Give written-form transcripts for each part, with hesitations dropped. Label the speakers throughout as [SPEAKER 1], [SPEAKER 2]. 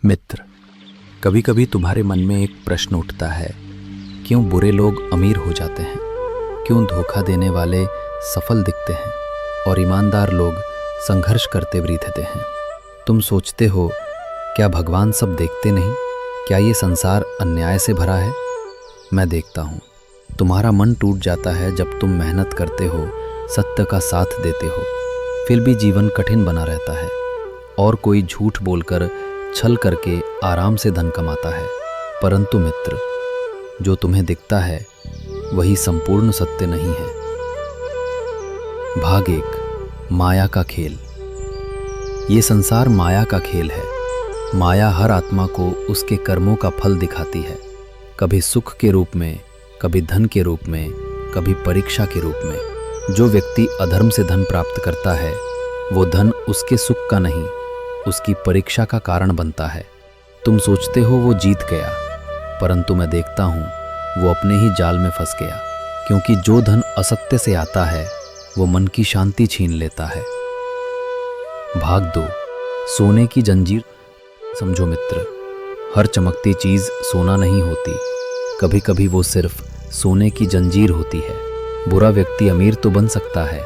[SPEAKER 1] मित्र, कभी कभी तुम्हारे मन में एक प्रश्न उठता है, क्यों बुरे लोग अमीर हो जाते हैं? क्यों धोखा देने वाले सफल दिखते हैं और ईमानदार लोग संघर्ष करते रहते हैं? तुम सोचते हो, क्या भगवान सब देखते नहीं? क्या ये संसार अन्याय से भरा है? मैं देखता हूँ। तुम्हारा मन टूट जाता है जब तुम मेहनत करते हो, सत्य का साथ देते हो, फिर भी जीवन कठिन बना रहता है और कोई झूठ बोलकर, छल करके आराम से धन कमाता है। परंतु मित्र, जो तुम्हें दिखता है वही संपूर्ण सत्य नहीं है। भाग 1, माया का खेल। ये संसार माया का खेल है। माया हर आत्मा को उसके कर्मों का फल दिखाती है, कभी सुख के रूप में, कभी धन के रूप में, कभी परीक्षा के रूप में। जो व्यक्ति अधर्म से धन प्राप्त करता है, वो धन उसके सुख का नहीं, उसकी परीक्षा का कारण बनता है। तुम सोचते हो वो जीत गया, परंतु मैं देखता हूँ वो अपने ही जाल में फंस गया, क्योंकि जो धन असत्य से आता है वो मन की शांति छीन लेता है। भाग 2, सोने की जंजीर। समझो मित्र, हर चमकती चीज सोना नहीं होती। कभी कभी वो सिर्फ सोने की जंजीर होती है। बुरा व्यक्ति अमीर तो बन सकता है,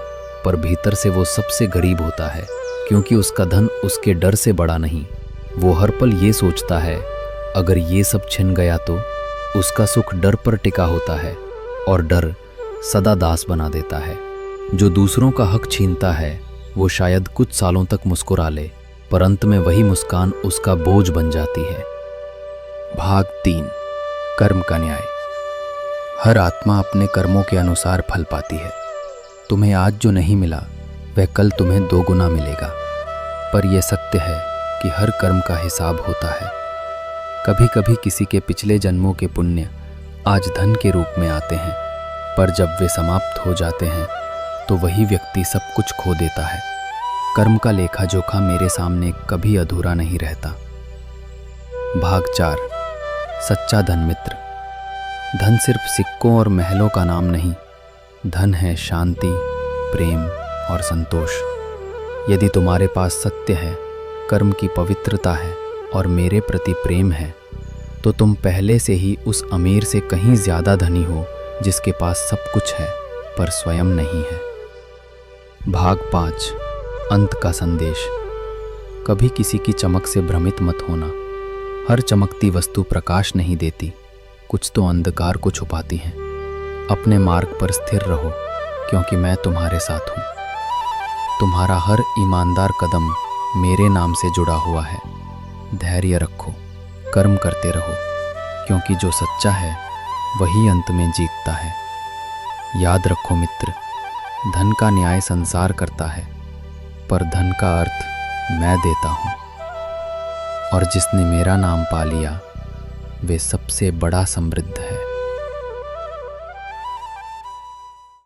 [SPEAKER 1] पर भीतर से वो सबसे गरीब होता है, क्योंकि उसका धन उसके डर से बड़ा नहीं। वो हर पल ये सोचता है, अगर ये सब छिन गया तो। उसका सुख डर पर टिका होता है और डर सदा दास बना देता है। जो दूसरों का हक छीनता है वो शायद कुछ सालों तक मुस्कुरा ले, पर अंत में वही मुस्कान उसका बोझ बन जाती है। भाग 3, कर्म का न्याय। हर आत्मा अपने कर्मों के अनुसार फल पाती है। तुम्हें आज जो नहीं मिला वह कल तुम्हें 2 गुना मिलेगा। पर यह सत्य है कि हर कर्म का हिसाब होता है। कभी कभी किसी के पिछले जन्मों के पुण्य आज धन के रूप में आते हैं, पर जब वे समाप्त हो जाते हैं तो वही व्यक्ति सब कुछ खो देता है। कर्म का लेखा जोखा मेरे सामने कभी अधूरा नहीं रहता। भाग 4, सच्चा धन। मित्र, धन सिर्फ सिक्कों और महलों का नाम नहीं, धन है शांति, प्रेम और संतोष। यदि तुम्हारे पास सत्य है, कर्म की पवित्रता है और मेरे प्रति प्रेम है, तो तुम पहले से ही उस अमीर से कहीं ज्यादा धनी हो जिसके पास सब कुछ है पर स्वयं नहीं है। भाग 5, अंत का संदेश। कभी किसी की चमक से भ्रमित मत होना। हर चमकती वस्तु प्रकाश नहीं देती, कुछ तो अंधकार को छुपाती हैं। अपने मार्ग पर स्थिर रहो, क्योंकि मैं तुम्हारे साथ हूँ। तुम्हारा हर ईमानदार कदम मेरे नाम से जुड़ा हुआ है। धैर्य रखो, कर्म करते रहो, क्योंकि जो सच्चा है वही अंत में जीतता है। याद रखो मित्र, धन का न्याय संसार करता है, पर धन का अर्थ मैं देता हूँ। और जिसने मेरा नाम पा लिया वे सबसे बड़ा समृद्ध है।